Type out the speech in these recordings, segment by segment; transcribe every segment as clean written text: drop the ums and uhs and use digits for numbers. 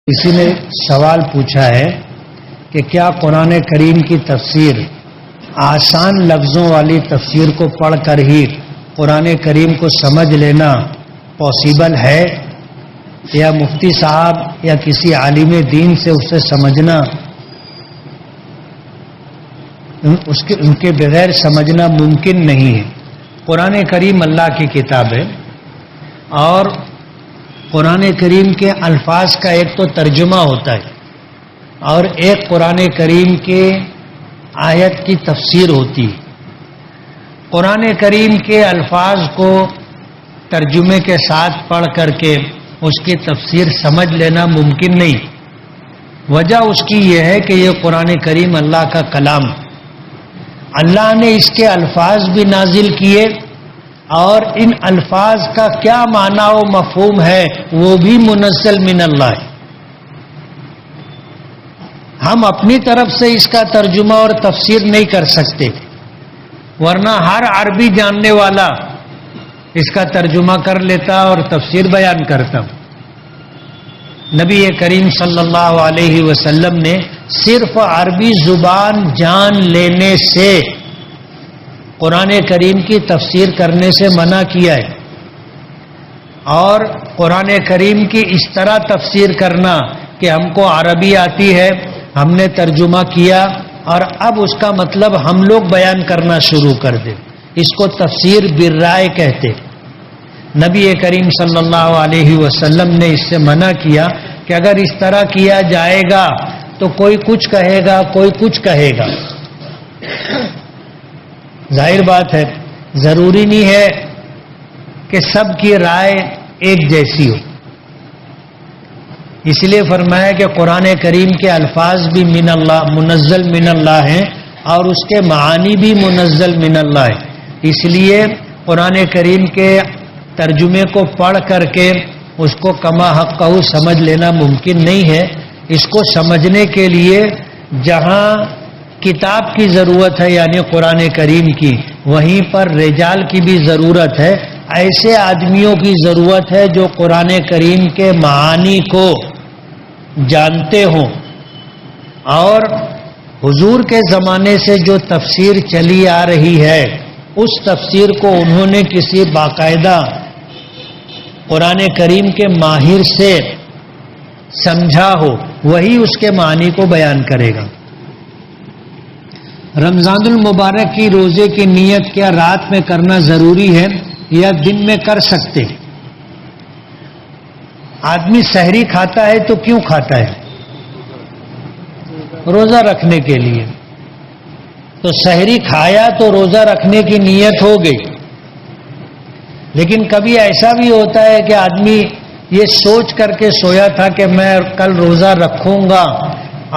کسی نے سوال پوچھا ہے کہ کیا قرآن کریم کی تفسیر آسان لفظوں والی تفسیر کو پڑھ کر ہی قرآن کریم کو سمجھ لینا پاسبل ہے یا مفتی صاحب یا کسی عالم دین سے اسے سمجھنا ان کے بغیر سمجھنا ممکن نہیں ہے؟ قرآن کریم اللہ کی کتاب ہے اور قرآن کریم کے الفاظ کا ایک تو ترجمہ ہوتا ہے اور ایک قرآن کریم کے آیت کی تفسیر ہوتی ہے۔ قرآن کریم کے الفاظ کو ترجمے کے ساتھ پڑھ کر کے اس کی تفسیر سمجھ لینا ممکن نہیں۔ وجہ اس کی یہ ہے کہ یہ قرآن کریم اللہ کا کلام، اللہ نے اس کے الفاظ بھی نازل کیے اور ان الفاظ کا کیا معنی و مفہوم ہے وہ بھی منزل من اللہ ہے۔ ہم اپنی طرف سے اس کا ترجمہ اور تفسیر نہیں کر سکتے، ورنہ ہر عربی جاننے والا اس کا ترجمہ کر لیتا اور تفسیر بیان کرتا۔ نبی کریم صلی اللہ علیہ وسلم نے صرف عربی زبان جان لینے سے قرآن کریم کی تفسیر کرنے سے منع کیا ہے، اور قرآن کریم کی اس طرح تفسیر کرنا کہ ہم کو عربی آتی ہے، ہم نے ترجمہ کیا اور اب اس کا مطلب ہم لوگ بیان کرنا شروع کر دیں، اس کو تفسیر بالرائے کہتے۔ نبی کریم صلی اللہ علیہ وسلم نے اس سے منع کیا کہ اگر اس طرح کیا جائے گا تو کوئی کچھ کہے گا، کوئی کچھ کہے گا۔ ظاہر بات ہے، ضروری نہیں ہے کہ سب کی رائے ایک جیسی ہو، اس لیے فرمایا کہ قرآن کریم کے الفاظ بھی من اللہ، منزل من اللہ ہیں اور اس کے معانی بھی منزل من اللہ ہے۔ اس لیے قرآن کریم کے ترجمے کو پڑھ کر کے اس کو کما حقہ سمجھ لینا ممکن نہیں ہے۔ اس کو سمجھنے کے لیے جہاں کتاب کی ضرورت ہے یعنی قرآن کریم کی، وہیں پر رجال کی بھی ضرورت ہے، ایسے آدمیوں کی ضرورت ہے جو قرآن کریم کے معانی کو جانتے ہوں۔ اور حضور کے زمانے سے جو تفسیر چلی آ رہی ہے اس تفسیر کو انہوں نے کسی باقاعدہ قرآن کریم کے ماہر سے سمجھا ہو، وہی اس کے معنی کو بیان کرے گا۔ رمضان المبارک کی روزے کی نیت کیا رات میں کرنا ضروری ہے یا دن میں کر سکتے؟ آدمی سحری کھاتا ہے تو کیوں کھاتا ہے؟ روزہ رکھنے کے لیے۔ تو سحری کھایا تو روزہ رکھنے کی نیت ہو گئی، لیکن کبھی ایسا بھی ہوتا ہے کہ آدمی یہ سوچ کر کے سویا تھا کہ میں کل روزہ رکھوں گا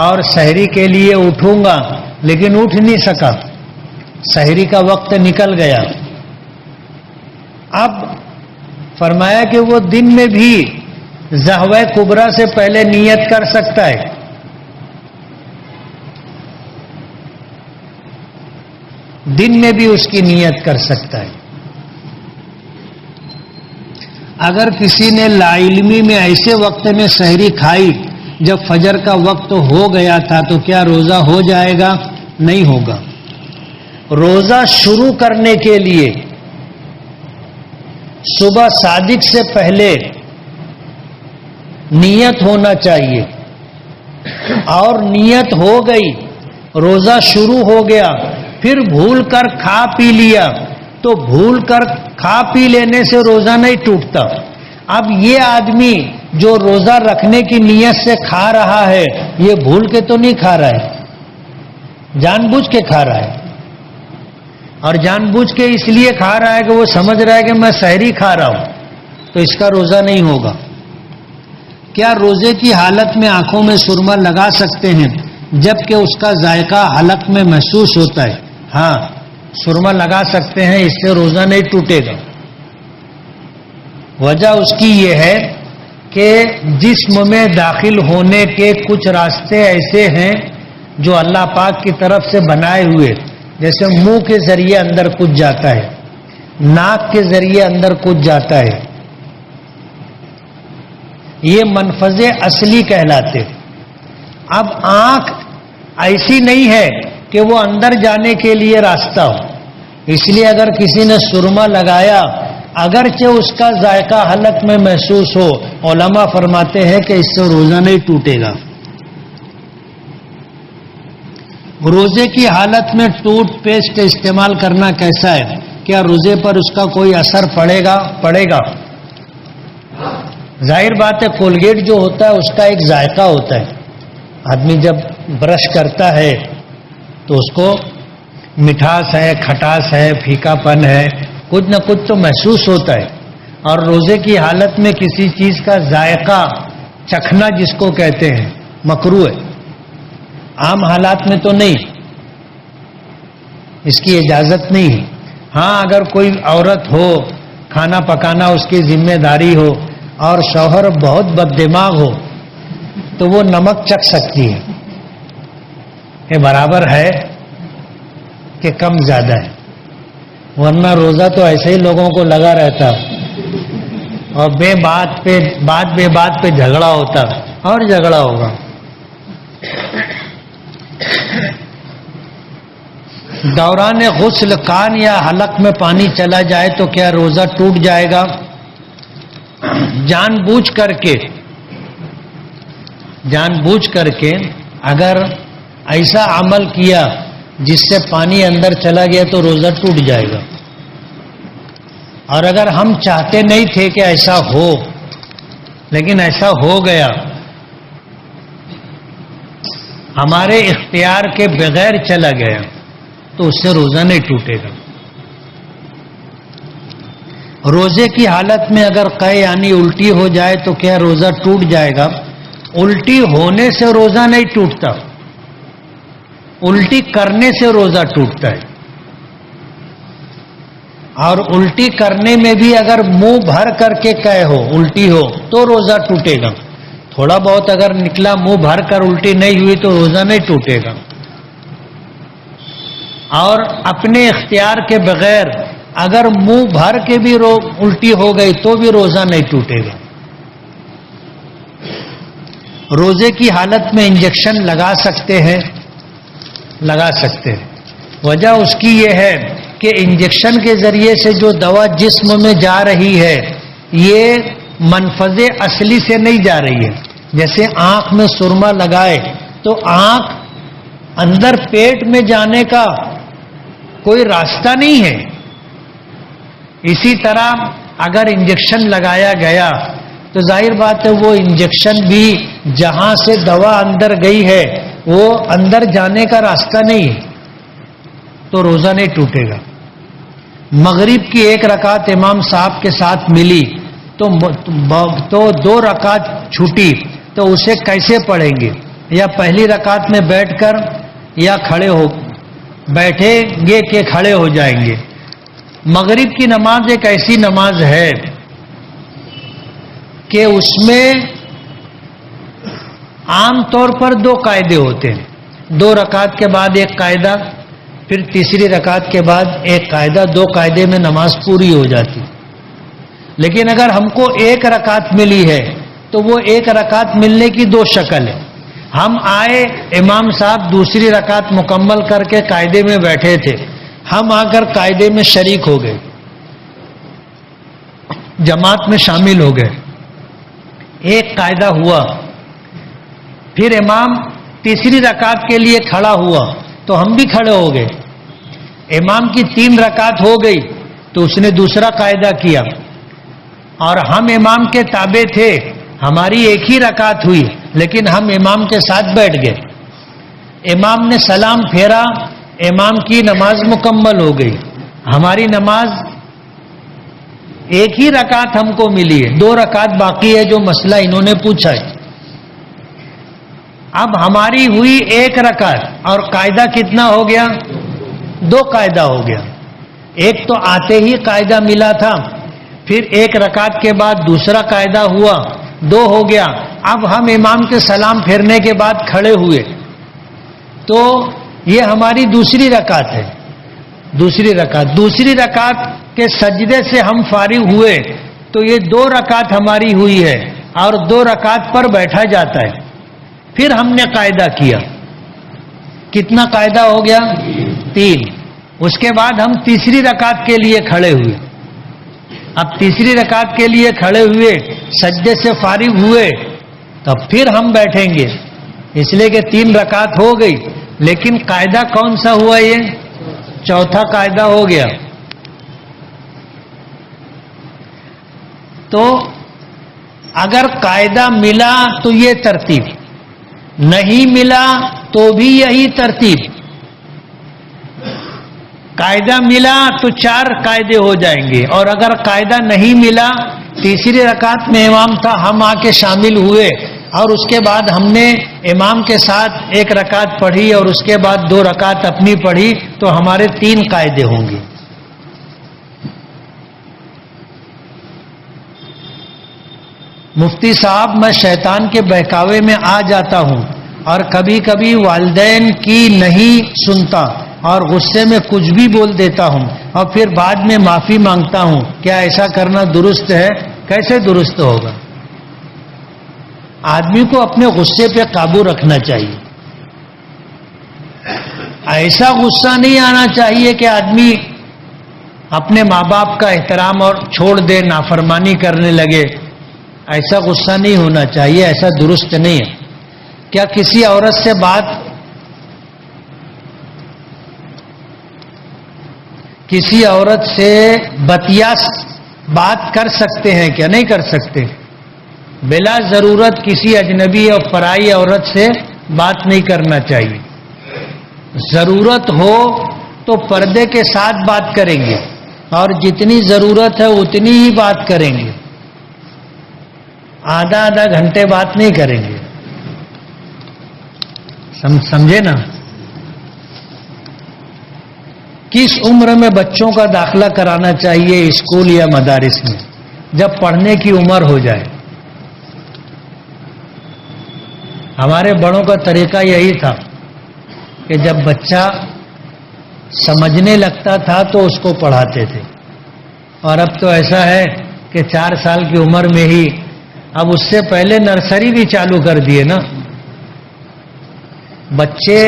اور سحری کے لیے اٹھوں گا، لیکن اٹھ نہیں سکا، سحری کا وقت نکل گیا۔ اب فرمایا کہ وہ دن میں بھی ظہوہ کبریٰ سے پہلے نیت کر سکتا ہے۔ دن میں بھی اس کی نیت کر سکتا ہے۔ اگر کسی نے لا علمی میں ایسے وقت میں سحری کھائی جب فجر کا وقت ہو گیا تھا تو کیا روزہ ہو جائے گا؟ نہیں ہوگا۔ روزہ شروع کرنے کے لیے صبح صادق سے پہلے نیت ہونا چاہیے، اور نیت ہو گئی، روزہ شروع ہو گیا، پھر بھول کر کھا پی لیا تو بھول کر کھا پی لینے سے روزہ نہیں ٹوٹتا۔ اب یہ آدمی جو روزہ رکھنے کی نیت سے کھا رہا ہے یہ بھول کے تو نہیں کھا رہا ہے، جان بوجھ کے کھا رہا ہے، اور جان بوجھ کے اس لیے کھا رہا ہے کہ وہ سمجھ رہا ہے کہ میں سحری کھا رہا ہوں، تو اس کا روزہ نہیں ہوگا۔ کیا روزے کی حالت میں آنکھوں میں سرما لگا سکتے ہیں جبکہ اس کا ذائقہ حلق میں محسوس ہوتا ہے؟ ہاں، سرما لگا سکتے ہیں، اس سے روزہ نہیں ٹوٹے گا۔ وجہ اس کی یہ ہے کہ جسم میں داخل ہونے کے کچھ راستے ایسے ہیں جو اللہ پاک کی طرف سے بنائے ہوئے، جیسے منہ کے ذریعے اندر کچھ جاتا ہے، ناک کے ذریعے اندر کچھ جاتا ہے، یہ منفذ اصلی کہلاتے. اب آنکھ ایسی نہیں ہے کہ وہ اندر جانے کے لیے راستہ ہو، اس لیے اگر کسی نے سرما لگایا اگرچہ اس کا ذائقہ حلق میں محسوس ہو، علماء فرماتے ہیں کہ اس سے روزہ نہیں ٹوٹے گا. روزے کی حالت میں ٹوتھ پیسٹ استعمال کرنا کیسا ہے؟ کیا روزے پر اس کا کوئی اثر پڑے گا؟ ظاہر بات ہے کولگیٹ جو ہوتا ہے اس کا ایک ذائقہ ہوتا ہے. آدمی جب برش کرتا ہے تو اس کو مٹھاس ہے، کھٹاس ہے، پھیکا پن ہے، کچھ نہ کچھ تو محسوس ہوتا ہے. اور روزے کی حالت میں کسی چیز کا ذائقہ چکھنا جس کو کہتے ہیں مکروہ ہے. عام حالات میں تو نہیں، اس کی اجازت نہیں ہے. ہاں اگر کوئی عورت ہو، کھانا پکانا اس کی ذمہ داری ہو اور شوہر بہت بد دماغ ہو تو وہ نمک چکھ سکتی ہے کہ برابر ہے کہ کم زیادہ ہے، ورنہ روزہ تو ایسے ہی لوگوں کو لگا رہتا اور بے بات پہ جھگڑا ہوتا اور جھگڑا ہوگا. دوران غسل کان یا حلق میں پانی چلا جائے تو کیا روزہ ٹوٹ جائے گا؟ جان بوجھ کر کے اگر ایسا عمل کیا جس سے پانی اندر چلا گیا تو روزہ ٹوٹ جائے گا. اور اگر ہم چاہتے نہیں تھے کہ ایسا ہو لیکن ایسا ہو گیا، ہمارے اختیار کے بغیر چلا گیا تو اس سے روزہ نہیں ٹوٹے گا. روزے کی حالت میں اگر قے یعنی الٹی ہو جائے تو کیا روزہ ٹوٹ جائے گا؟ الٹی ہونے سے روزہ نہیں ٹوٹتا، الٹی کرنے سے روزہ ٹوٹتا ہے. اور الٹی کرنے میں بھی اگر منہ بھر کر کے قے ہو، الٹی ہو تو روزہ ٹوٹے گا. تھوڑا بہت اگر نکلا منہ بھر کر الٹی نہیں ہوئی تو روزہ نہیں ٹوٹے گا. اور اپنے اختیار کے بغیر اگر منہ بھر کے بھی الٹی ہو گئی تو بھی روزہ نہیں ٹوٹے گا. روزے کی حالت میں انجیکشن لگا سکتے ہیں؟ لگا سکتے ہیں. وجہ اس کی یہ ہے کہ انجیکشن کے ذریعے سے جو دوا جسم میں جا رہی ہے یہ منفذ اصلی سے نہیں جا رہی ہے. جیسے آنکھ میں سرما لگائے تو آنکھ اندر پیٹ میں جانے کا کوئی راستہ نہیں ہے. اسی طرح اگر انجیکشن لگایا گیا تو ظاہر بات ہے وہ انجیکشن بھی جہاں سے دوا اندر گئی ہے وہ اندر جانے کا راستہ نہیں ہے تو روزہ نہیں ٹوٹے گا. مغرب کی 1 رکعت امام صاحب کے ساتھ ملی تو 2 رکعت چھوٹی تو اسے کیسے پڑھیں گے؟ یا پہلی رکعت میں بیٹھ کر یا بیٹھیں گے کہ کھڑے ہو جائیں گے؟ مغرب کی نماز ایک ایسی نماز ہے کہ اس میں عام طور پر 2 قاعدے ہوتے ہیں. 2 رکعت کے بعد 1 قاعدہ، پھر تیسری رکعت کے بعد 1 قاعدہ. 2 قاعدے میں نماز پوری ہو جاتی. لیکن اگر ہم کو 1 رکعت ملی ہے تو وہ 1 رکعت ملنے کی 2 شکل ہے. ہم آئے، امام صاحب دوسری رکعت مکمل کر کے قاعدے میں بیٹھے تھے، ہم آ کر قاعدے میں شریک ہو گئے، جماعت میں شامل ہو گئے. 1 قاعدہ ہوا، پھر امام تیسری رکعت کے لیے کھڑا ہوا تو ہم بھی کھڑے ہو گئے. امام کی 3 رکعت ہو گئی تو اس نے دوسرا قاعدہ کیا اور ہم امام کے تابع تھے. ہماری 1 ہی رکعت ہوئی لیکن ہم امام کے ساتھ بیٹھ گئے. امام نے سلام پھیرا، امام کی نماز مکمل ہو گئی. ہماری نماز 1 ہی رکعت ہم کو ملی ہے، 2 رکعت باقی ہے جو مسئلہ انہوں نے پوچھا ہے. اب ہماری ہوئی 1 رکعت اور قاعدہ کتنا ہو گیا؟ 2 قاعدہ ہو گیا. ایک تو آتے ہی قاعدہ ملا تھا، پھر 1 رکعت کے بعد دوسرا قاعدہ ہوا، 2 ہو گیا. اب ہم امام کے سلام پھیرنے کے بعد کھڑے ہوئے تو یہ ہماری دوسری رکعت ہے. دوسری رکعت کے سجدے سے ہم فارغ ہوئے تو یہ 2 رکعت ہماری ہوئی ہے. اور 2 رکعت پر بیٹھا جاتا ہے. پھر ہم نے قاعدہ کیا. کتنا قاعدہ ہو گیا؟ 3. اس کے بعد ہم تیسری رکعت کے لیے کھڑے ہوئے. اب تیسری رکعت کے لیے کھڑے ہوئے، سجدے سے فارغ ہوئے، تب پھر ہم بیٹھیں گے. اس لیے کہ 3 رکعت ہو گئی، لیکن قاعدہ کون سا ہوا؟ یہ چوتھا قاعدہ ہو گیا. تو اگر قاعدہ ملا تو یہ ترتیب، نہیں ملا تو بھی یہی ترتیب. قاعدہ ملا تو 4 قاعدے ہو جائیں گے، اور اگر قاعدہ نہیں ملا، تیسری رکعت میں امام تھا، ہم آ کے شامل ہوئے اور اس کے بعد ہم نے امام کے ساتھ 1 رکعت پڑھی اور اس کے بعد 2 رکعت اپنی پڑھی، تو ہمارے 3 قاعدے ہوں گے. مفتی صاحب، میں شیطان کے بہکاوے میں آ جاتا ہوں اور کبھی کبھی والدین کی نہیں سنتا اور غصے میں کچھ بھی بول دیتا ہوں اور پھر بعد میں معافی مانگتا ہوں. کیا ایسا کرنا درست ہے؟ کیسے درست ہوگا؟ آدمی کو اپنے غصے پہ قابو رکھنا چاہیے. ایسا غصہ نہیں آنا چاہیے کہ آدمی اپنے ماں باپ کا احترام اور چھوڑ دے، نافرمانی کرنے لگے. ایسا غصہ نہیں ہونا چاہیے، ایسا درست نہیں ہے. کیا کسی عورت سے بتیا بات کر سکتے ہیں؟ کیا نہیں کر سکتے؟ بلا ضرورت کسی اجنبی اور پرائی عورت سے بات نہیں کرنا چاہیے. ضرورت ہو تو پردے کے ساتھ بات کریں گے، اور جتنی ضرورت ہے اتنی ہی بات کریں گے. آدھا گھنٹے بات نہیں کریں گے. سمجھے نا؟ کس عمر میں بچوں کا داخلہ کرانا چاہیے اسکول یا مدارس میں؟ جب پڑھنے کی عمر ہو جائے. ہمارے بڑوں کا طریقہ یہی تھا کہ جب بچہ سمجھنے لگتا تھا تو اس کو پڑھاتے تھے. اور اب تو ایسا ہے کہ 4 سال کی عمر میں ہی، اب اس سے پہلے نرسری بھی چالو کر دیے نا. بچے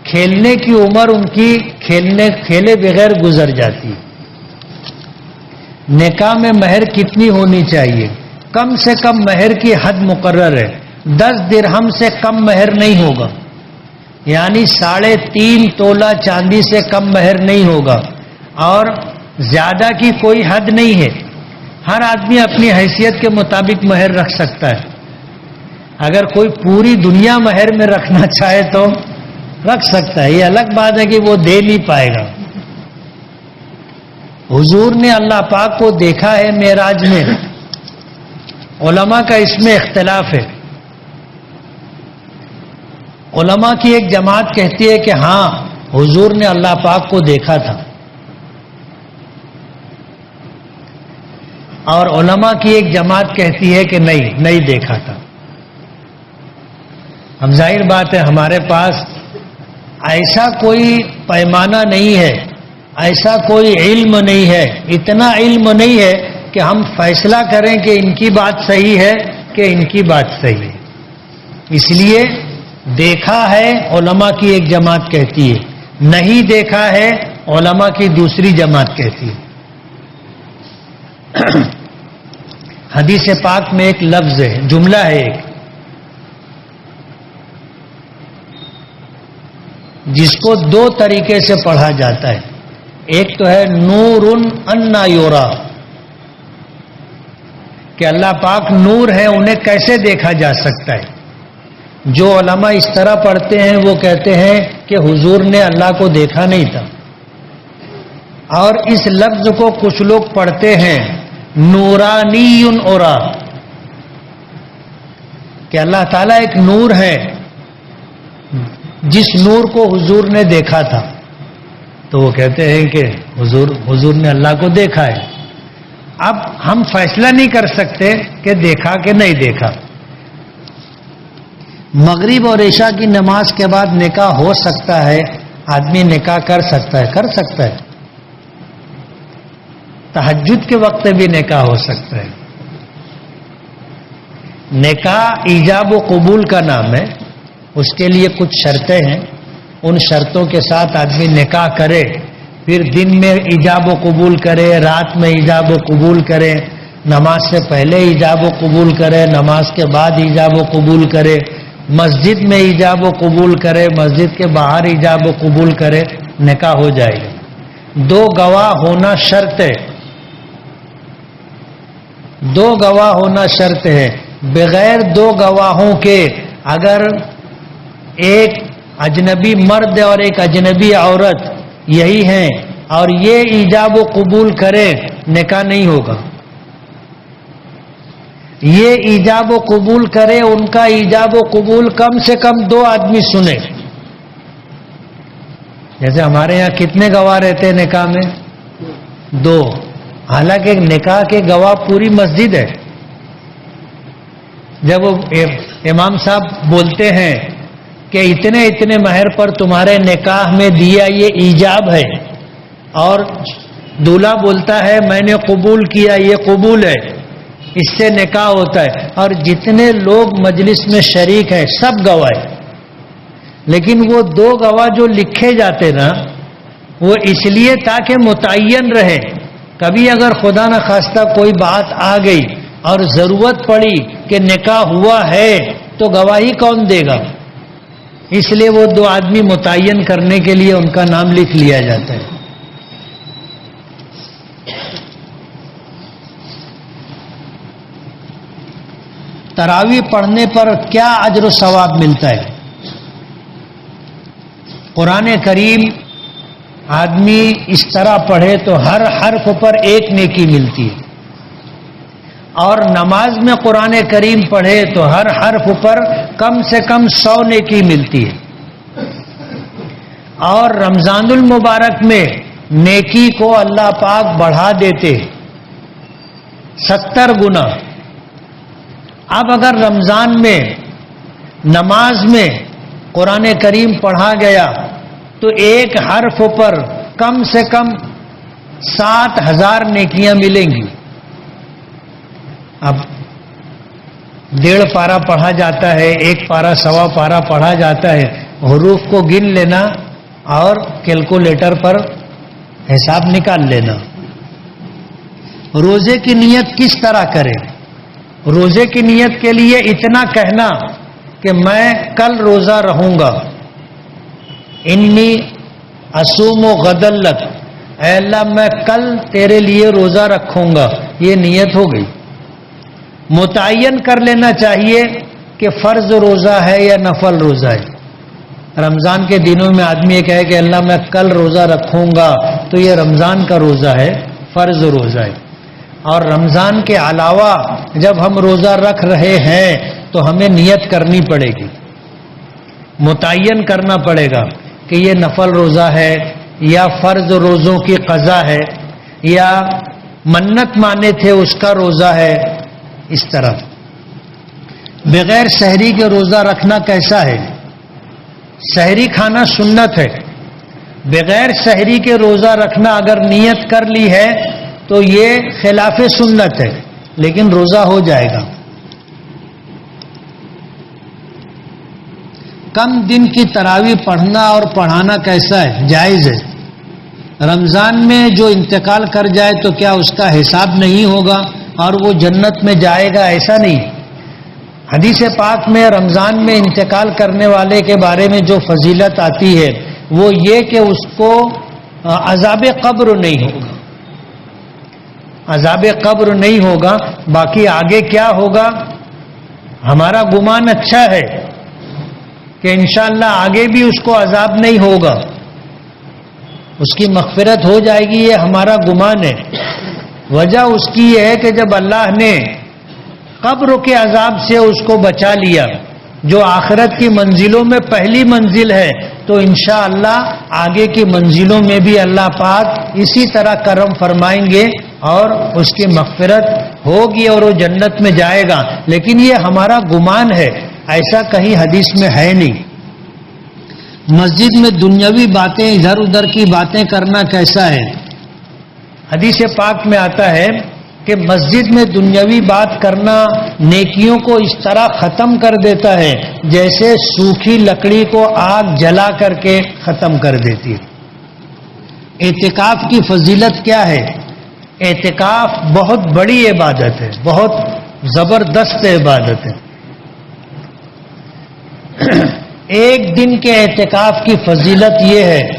کھیلنے کی عمر ان کی کھیلے بغیر گزر جاتی ہے. نکاح میں مہر کتنی ہونی چاہیے؟ کم سے کم مہر کی حد مقرر ہے. 10 درہم سے کم مہر نہیں ہوگا، یعنی 3.5 تولہ چاندی سے کم مہر نہیں ہوگا، اور زیادہ کی کوئی حد نہیں ہے. ہر آدمی اپنی حیثیت کے مطابق مہر رکھ سکتا ہے. اگر کوئی پوری دنیا مہر میں رکھنا چاہے تو رکھ سکتا ہے، یہ الگ بات ہے کہ وہ دے نہیں پائے گا. حضور نے اللہ پاک کو دیکھا ہے معراج میں. علماء کا اس میں اختلاف ہے. علماء کی ایک جماعت کہتی ہے کہ ہاں حضور نے اللہ پاک کو دیکھا تھا، اور علماء کی ایک جماعت کہتی ہے کہ نہیں دیکھا تھا. اب ظاہر بات ہے ہمارے پاس ایسا کوئی پیمانہ نہیں ہے، ایسا کوئی علم نہیں ہے، اتنا علم نہیں ہے کہ ہم فیصلہ کریں کہ ان کی بات صحیح ہے کہ ان کی بات صحیح ہے. اس لیے دیکھا ہے علماء کی ایک جماعت کہتی ہے، نہیں دیکھا ہے علماء کی دوسری جماعت کہتی ہے. حدیث پاک میں ایک لفظ ہے، جملہ ہے ایک، جس کو 2 طریقے سے پڑھا جاتا ہے. ایک تو ہے نور انا یورا، کہ اللہ پاک نور ہے، انہیں کیسے دیکھا جا سکتا ہے. جو علماء اس طرح پڑھتے ہیں وہ کہتے ہیں کہ حضور نے اللہ کو دیکھا نہیں تھا. اور اس لفظ کو کچھ لوگ پڑھتے ہیں نورانی اورا، کہ اللہ تعالیٰ ایک نور ہے، جس نور کو حضور نے دیکھا تھا. تو وہ کہتے ہیں کہ حضور نے اللہ کو دیکھا ہے. اب ہم فیصلہ نہیں کر سکتے کہ دیکھا کہ نہیں دیکھا. مغرب اور عشاء کی نماز کے بعد نکاح ہو سکتا ہے؟ آدمی نکاح کر سکتا ہے. تہجد کے وقت بھی نکاح ہو سکتا ہے. نکاح ایجاب و قبول کا نام ہے. اس کے لیے کچھ شرطیں ہیں. ان شرطوں کے ساتھ آدمی نکاح کرے، پھر دن میں ایجاب و قبول کرے، رات میں ایجاب و قبول کرے، نماز سے پہلے ایجاب و قبول کرے، نماز کے بعد ایجاب و قبول کرے، مسجد میں ایجاب و قبول کرے، مسجد کے باہر ایجاب و قبول کرے، نکاح ہو جائے گا. 2 گواہ ہونا شرط ہے. 2 گواہ ہونا شرط ہے. بغیر 2 گواہوں کے اگر ایک اجنبی مرد اور ایک اجنبی عورت یہی ہیں اور یہ ایجاب و قبول کرے، نکاح نہیں ہوگا. یہ ایجاب و قبول کرے، ان کا ایجاب و قبول کم سے کم 2 آدمی سنے. جیسے ہمارے یہاں کتنے گواہ رہتے ہیں نکاح میں؟ 2. حالانکہ نکاح کے گواہ پوری مسجد ہے. جب وہ امام صاحب بولتے ہیں کہ اتنے اتنے مہر پر تمہارے نکاح میں دیا، یہ ایجاب ہے، اور دولہا بولتا ہے میں نے قبول کیا، یہ قبول ہے، اس سے نکاح ہوتا ہے، اور جتنے لوگ مجلس میں شریک ہیں سب گواہ ہیں. لیکن وہ 2 گواہ جو لکھے جاتے نا، وہ اس لیے تاکہ متعین رہے. کبھی اگر خدا نہ خواستہ کوئی بات آ گئی اور ضرورت پڑی کہ نکاح ہوا ہے تو گواہی کون دے گا؟ اس لیے وہ 2 آدمی متعین کرنے کے لیے ان کا نام لکھ لیا جاتا ہے. تراویح پڑھنے پر کیا اجر و ثواب ملتا ہے؟ قرآن کریم آدمی اس طرح پڑھے تو ہر حرف پر 1 نیکی ملتی ہے، اور نماز میں قرآن کریم پڑھے تو ہر حرف پر کم سے کم 100 نیکی ملتی ہے. اور رمضان المبارک میں نیکی کو اللہ پاک بڑھا دیتے 70 گنا. اب اگر رمضان میں نماز میں قرآن کریم پڑھا گیا تو 1 حرف پر کم سے کم 7000 نیکیاں ملیں گی. اب 1.5 پارہ پڑھا جاتا ہے، 1 پارہ 1.25 پارہ پڑھا جاتا ہے. حروف کو گن لینا اور کیلکولیٹر پر حساب نکال لینا. روزے کی نیت کس طرح کریں؟ روزے کی نیت کے لیے اتنا کہنا کہ میں کل روزہ رہوں گا، انی اصوم غدن لک، اے اللہ میں کل تیرے لیے روزہ رکھوں گا، یہ نیت ہو گئی. متعین کر لینا چاہیے کہ فرض روزہ ہے یا نفل روزہ ہے. رمضان کے دنوں میں آدمی یہ کہے کہ اللہ میں کل روزہ رکھوں گا، تو یہ رمضان کا روزہ ہے، فرض روزہ ہے. اور رمضان کے علاوہ جب ہم روزہ رکھ رہے ہیں تو ہمیں نیت کرنی پڑے گی، متعین کرنا پڑے گا کہ یہ نفل روزہ ہے یا فرض روزوں کی قضا ہے یا منت مانے تھے اس کا روزہ ہے. اس طرح بغیر سحری کے روزہ رکھنا کیسا ہے؟ سحری کھانا سنت ہے. بغیر سحری کے روزہ رکھنا اگر نیت کر لی ہے تو یہ خلاف سنت ہے، لیکن روزہ ہو جائے گا. کم دن کی تراویح پڑھنا اور پڑھانا کیسا ہے؟ جائز ہے. رمضان میں جو انتقال کر جائے تو کیا اس کا حساب نہیں ہوگا اور وہ جنت میں جائے گا؟ ایسا نہیں. حدیث پاک میں رمضان میں انتقال کرنے والے کے بارے میں جو فضیلت آتی ہے وہ یہ کہ اس کو عذاب قبر نہیں ہوگا، عذاب قبر نہیں ہوگا. باقی آگے کیا ہوگا؟ ہمارا گمان اچھا ہے کہ انشاءاللہ آگے بھی اس کو عذاب نہیں ہوگا، اس کی مغفرت ہو جائے گی، یہ ہمارا گمان ہے. وجہ اس کی یہ ہے کہ جب اللہ نے قبر کے عذاب سے اس کو بچا لیا، جو آخرت کی منزلوں میں پہلی منزل ہے، تو انشاءاللہ آگے کی منزلوں میں بھی اللہ پاک اسی طرح کرم فرمائیں گے اور اس کی مغفرت ہوگی اور وہ جنت میں جائے گا. لیکن یہ ہمارا گمان ہے، ایسا کہیں حدیث میں ہے نہیں. مسجد میں دنیاوی باتیں، ادھر ادھر کی باتیں کرنا کیسا ہے؟ حدیث پاک میں آتا ہے کہ مسجد میں دنیاوی بات کرنا نیکیوں کو اس طرح ختم کر دیتا ہے جیسے سوکھی لکڑی کو آگ جلا کر کے ختم کر دیتی ہے۔ اعتکاف کی فضیلت کیا ہے؟ اعتکاف بہت بڑی عبادت ہے، بہت زبردست عبادت ہے۔ ایک دن کے اعتکاف کی فضیلت یہ ہے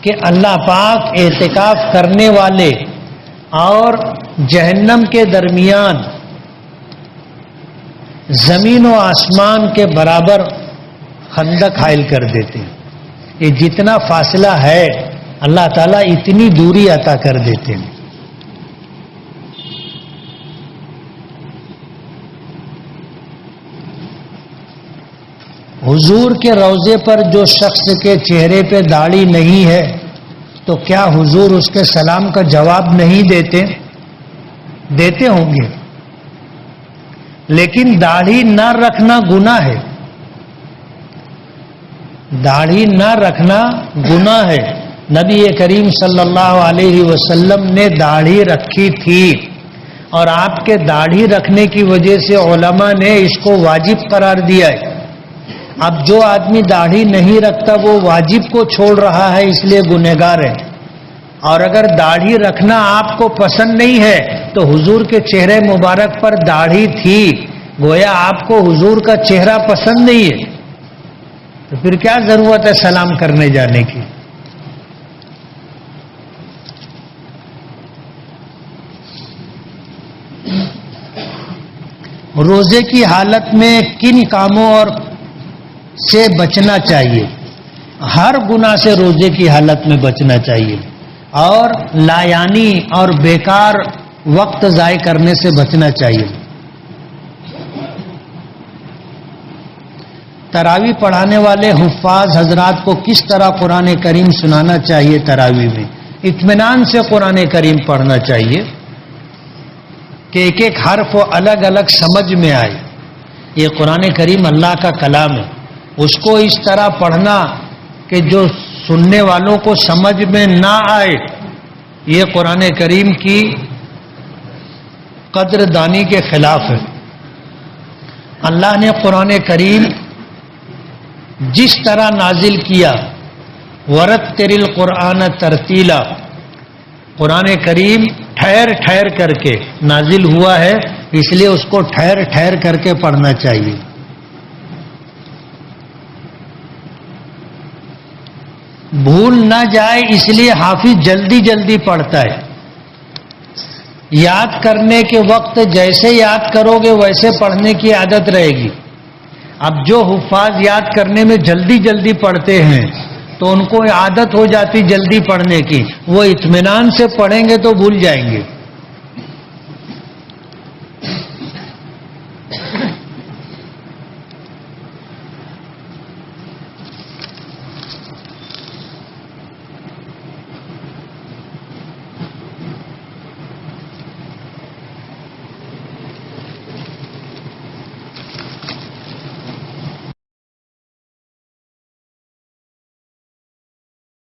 کہ اللہ پاک اعتکاف کرنے والے اور جہنم کے درمیان زمین و آسمان کے برابر خندق حائل کر دیتے ہیں۔ یہ جتنا فاصلہ ہے اللہ تعالیٰ اتنی دوری عطا کر دیتے ہیں۔ حضور کے روضے پر جو شخص کے چہرے پہ داڑھی نہیں ہے تو کیا حضور اس کے سلام کا جواب نہیں دیتے؟ دیتے ہوں گے، لیکن داڑھی نہ رکھنا گناہ ہے۔ داڑھی نہ رکھنا گناہ ہے۔ نبی کریم صلی اللہ علیہ وسلم نے داڑھی رکھی تھی اور آپ کے داڑھی رکھنے کی وجہ سے علماء نے اس کو واجب قرار دیا ہے۔ اب جو آدمی داڑھی نہیں رکھتا وہ واجب کو چھوڑ رہا ہے، اس لیے گنہگار ہے۔ اور اگر داڑھی رکھنا آپ کو پسند نہیں ہے تو حضور کے چہرے مبارک پر داڑھی تھی، گویا آپ کو حضور کا چہرہ پسند نہیں ہے، تو پھر کیا ضرورت ہے سلام کرنے جانے کی؟ روزے کی حالت میں کن کاموں اور سے بچنا چاہیے؟ ہر گناہ سے روزے کی حالت میں بچنا چاہیے اور لایانی اور بیکار وقت ضائع کرنے سے بچنا چاہیے۔ تراویح پڑھانے والے حفاظ حضرات کو کس طرح قرآن کریم سنانا چاہیے؟ تراویح میں اطمینان سے قرآن کریم پڑھنا چاہیے کہ ایک ایک حرف الگ الگ سمجھ میں آئے۔ یہ قرآن کریم اللہ کا کلام ہے، اس کو اس طرح پڑھنا کہ جو سننے والوں کو سمجھ میں نہ آئے، یہ قرآن کریم کی قدر دانی کے خلاف ہے۔ اللہ نے قرآن کریم جس طرح نازل کیا، ورتل القرآن ترتیلا، قرآن کریم ٹھہر ٹھہر کر کے نازل ہوا ہے، اس لیے اس کو ٹھہر ٹھہر کر کے پڑھنا چاہیے۔ بھول نہ جائے اس لیے حافظ جلدی جلدی پڑھتا ہے۔ یاد کرنے کے وقت جیسے یاد کرو گے ویسے پڑھنے کی عادت رہے گی۔ اب جو حفاظ یاد کرنے میں جلدی جلدی پڑھتے ہیں تو ان کو عادت ہو جاتی جلدی پڑھنے کی، وہ اطمینان سے پڑھیں گے تو بھول جائیں گے۔